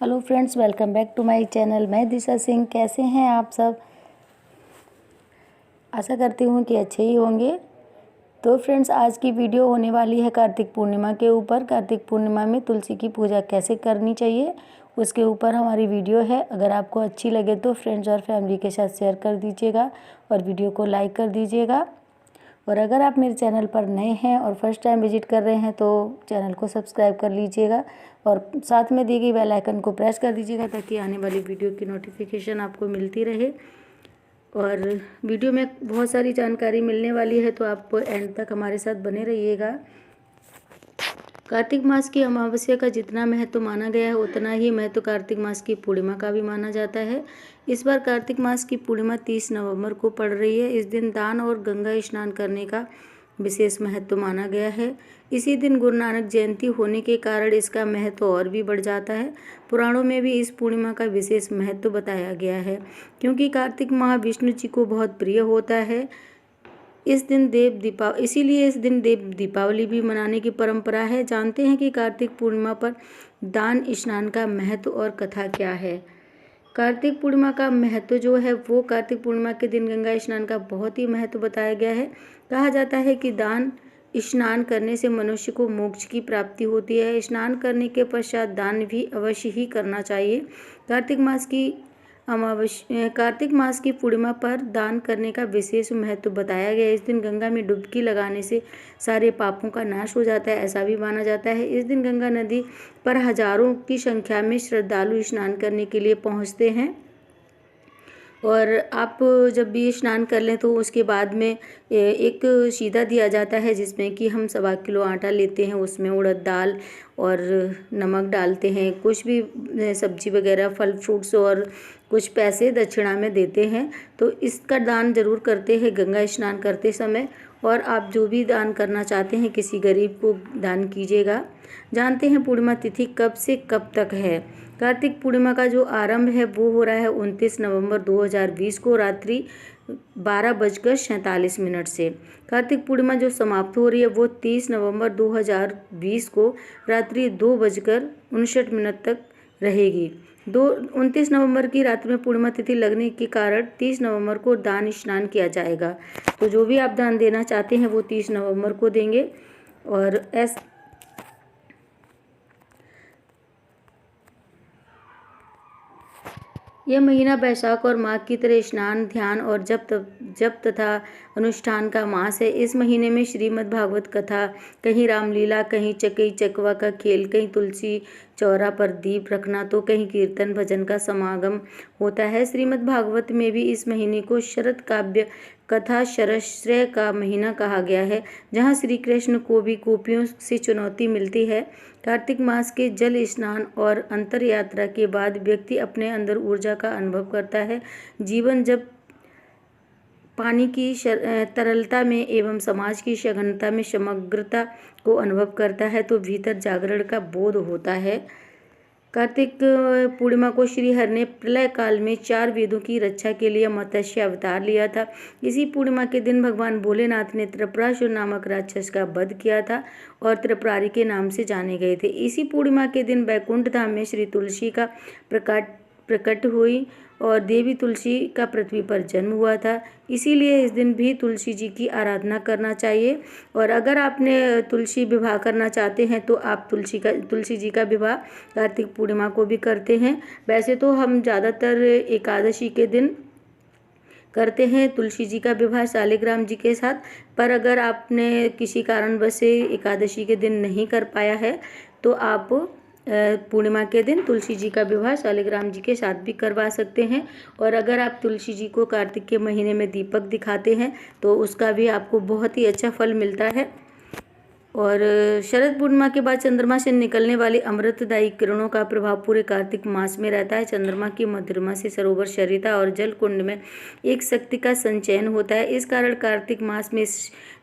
Hello friends, welcome back to my channel. मैं दिशा सिंह। कैसे हैं आप सब? आशा करती हूँ कि अच्छे ही होंगे। तो फ्रेंड्स, आज की वीडियो होने वाली है कार्तिक पूर्णिमा के ऊपर। कार्तिक पूर्णिमा में तुलसी की पूजा कैसे करनी चाहिए उसके ऊपर हमारी वीडियो है। अगर आपको अच्छी लगे तो फ्रेंड्स और फैमिली के साथ शेयर कर दीजिएगा और वीडियो को लाइक कर दीजिएगा। और अगर आप मेरे चैनल पर नए हैं और फर्स्ट टाइम विजिट कर रहे हैं तो चैनल को सब्सक्राइब कर लीजिएगा और साथ में दी गई बेल आइकन को प्रेस कर दीजिएगा ताकि आने वाली वीडियो की नोटिफिकेशन आपको मिलती रहे। और वीडियो में बहुत सारी जानकारी मिलने वाली है, तो आप एंड तक हमारे साथ बने रहिएगा। कार्तिक मास की अमावस्या का जितना महत्व माना गया है उतना ही महत्व कार्तिक मास की पूर्णिमा का भी माना जाता है। इस बार कार्तिक मास की पूर्णिमा 30 नवंबर को पड़ रही है। इस दिन दान और गंगा स्नान करने का विशेष महत्व माना गया है। इसी दिन गुरु नानक जयंती होने के कारण इसका महत्व और भी बढ़ जाता है। पुराणों में भी इस पूर्णिमा का विशेष महत्व बताया गया है, क्योंकि कार्तिक माह विष्णु जी को बहुत प्रिय होता है। इसीलिए इस दिन देव दीपावली भी मनाने की परंपरा है। जानते हैं कि कार्तिक पूर्णिमा पर दान स्नान का महत्व और कथा क्या है। कार्तिक पूर्णिमा का महत्व जो है वो कार्तिक पूर्णिमा के दिन गंगा स्नान का बहुत ही महत्व बताया गया है। कहा जाता है कि दान स्नान करने से मनुष्य को मोक्ष की प्राप्ति होती है। स्नान करने के पश्चात दान भी अवश्य ही करना चाहिए। कार्तिक मास की पूर्णिमा पर दान करने का विशेष महत्व बताया गया है। इस दिन गंगा में डुबकी लगाने से सारे पापों का नाश हो जाता है, ऐसा भी माना जाता है। इस दिन गंगा नदी पर हजारों की संख्या में श्रद्धालु स्नान करने के लिए पहुंचते हैं। और आप जब भी स्नान कर लें तो उसके बाद में एक सीधा दिया जाता है जिसमें कि हम 1.25 किलो आटा लेते हैं, उसमें उड़द दाल और नमक डालते हैं, कुछ भी सब्जी वगैरह, फल फ्रूट्स और कुछ पैसे दक्षिणा में देते हैं। तो इसका दान जरूर करते हैं गंगा स्नान करते समय। और आप जो भी दान करना चाहते हैं किसी गरीब को दान कीजिएगा। जानते हैं पूर्णिमा तिथि कब से कब तक है? कार्तिक पूर्णिमा का जो आरंभ है वो हो रहा है 29 नवंबर 2020 को रात्रि 12:47 से। कार्तिक पूर्णिमा जो समाप्त हो रही है वो 30 नवंबर 2020 को रात्रि 2:59 तक रहेगी। 29 नवंबर की रात में पूर्णिमा तिथि लगने के कारण 30 नवंबर को दान स्नान किया जाएगा। तो जो भी आप दान देना चाहते हैं वो 30 नवंबर को देंगे। और यह महीना बैसाख और माघ की तरह स्नान, ध्यान और जप तथा अनुष्ठान का मास है। इस महीने में श्रीमद् भागवत कथा, कहीं रामलीला, कहीं चकई चकवा का खेल, कहीं तुलसी चौरा पर दीप रखना तो कहीं कीर्तन भजन का समागम होता है। श्रीमद् भागवत में भी इस महीने को शरद काव्य कथा शरश्रय का महीना कहा गया है, जहाँ श्री कृष्ण को भी गोपियों से चुनौती मिलती है। कार्तिक मास के जल स्नान और अंतर यात्रा के बाद व्यक्ति अपने अंदर ऊर्जा का अनुभव करता है। जीवन जब पानी की तरलता में एवं समाज की सघनता में समग्रता को अनुभव करता है तो भीतर जागरण का बोध होता है। कार्तिक पूर्णिमा को श्री हरि ने प्रलय काल में 4 वेदों की रक्षा के लिए मत्स्य अवतार लिया था। इसी पूर्णिमा के दिन भगवान भोलेनाथ ने त्रिपुरासुर नामक राक्षस का वध किया था और त्रिपुरारी के नाम से जाने गए थे। इसी पूर्णिमा के दिन बैकुंठ धाम में श्री तुलसी का प्रकट हुई और देवी तुलसी का पृथ्वी पर जन्म हुआ था। इसीलिए इस दिन भी तुलसी जी की आराधना करना चाहिए। और अगर आपने तुलसी विवाह करना चाहते हैं तो आप तुलसी जी का विवाह कार्तिक पूर्णिमा को भी करते हैं। वैसे तो हम ज़्यादातर एकादशी के दिन करते हैं तुलसी जी का विवाह शालिग्राम जी के साथ, पर अगर आपने किसी कारणवश से एकादशी के दिन नहीं कर पाया है तो आप पूर्णिमा के दिन तुलसी जी का विवाह शालिग्राम जी के साथ भी करवा सकते हैं। और अगर आप तुलसी जी को कार्तिक के महीने में दीपक दिखाते हैं तो उसका भी आपको बहुत ही अच्छा फल मिलता है। और शरद पूर्णिमा के बाद चंद्रमा से निकलने वाली अमृतदायी किरणों का प्रभाव पूरे कार्तिक मास में रहता है। चंद्रमा की मध्यमा से सरोवर सरिता और जल कुंड में एक शक्ति का संचयन होता है। इस कारण कार्तिक मास में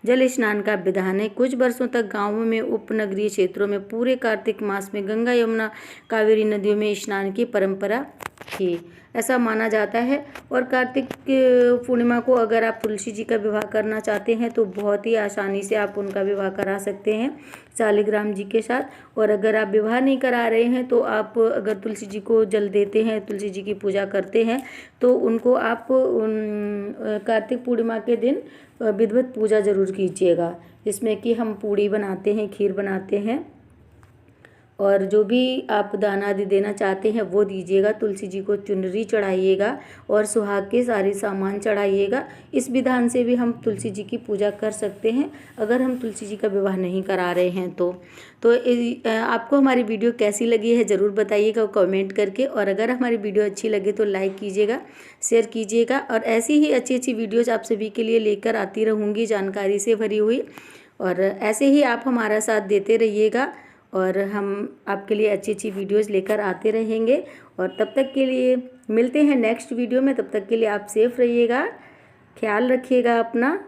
जल स्नान का विधान है। कुछ वर्षों तक गांवों में, उपनगरीय क्षेत्रों में पूरे कार्तिक मास में गंगा, यमुना, कावेरी नदियों में स्नान की परंपरा रखे, ऐसा माना जाता है। और कार्तिक पूर्णिमा को अगर आप तुलसी जी का विवाह करना चाहते हैं तो बहुत ही आसानी से आप उनका विवाह करा सकते हैं शालिग्राम जी के साथ। और अगर आप विवाह नहीं करा रहे हैं तो आप अगर तुलसी जी को जल देते हैं, तुलसी जी की पूजा करते हैं, तो उनको आप कार्तिक पूर्णिमा के दिन विधिवत पूजा ज़रूर कीजिएगा, जिसमें कि हम पूड़ी बनाते हैं, खीर बनाते हैं, और जो भी आप दान आदि देना चाहते हैं वो दीजिएगा। तुलसी जी को चुनरी चढ़ाइएगा और सुहाग के सारे सामान चढ़ाइएगा। इस विधान से भी हम तुलसी जी की पूजा कर सकते हैं अगर हम तुलसी जी का विवाह नहीं करा रहे हैं तो आपको हमारी वीडियो कैसी लगी है ज़रूर बताइएगा कमेंट करके। और अगर हमारी वीडियो अच्छी लगे तो लाइक कीजिएगा, शेयर कीजिएगा, और ऐसी ही अच्छी अच्छी वीडियोज़ आप सभी के लिए लेकर आती रहूँगी जानकारी से भरी हुई। और ऐसे ही आप हमारा साथ देते रहिएगा और हम आपके लिए अच्छी अच्छी वीडियोज़ लेकर आते रहेंगे। और तब तक के लिए मिलते हैं नेक्स्ट वीडियो में। तब तक के लिए आप सेफ रहिएगा, ख्याल रखिएगा अपना।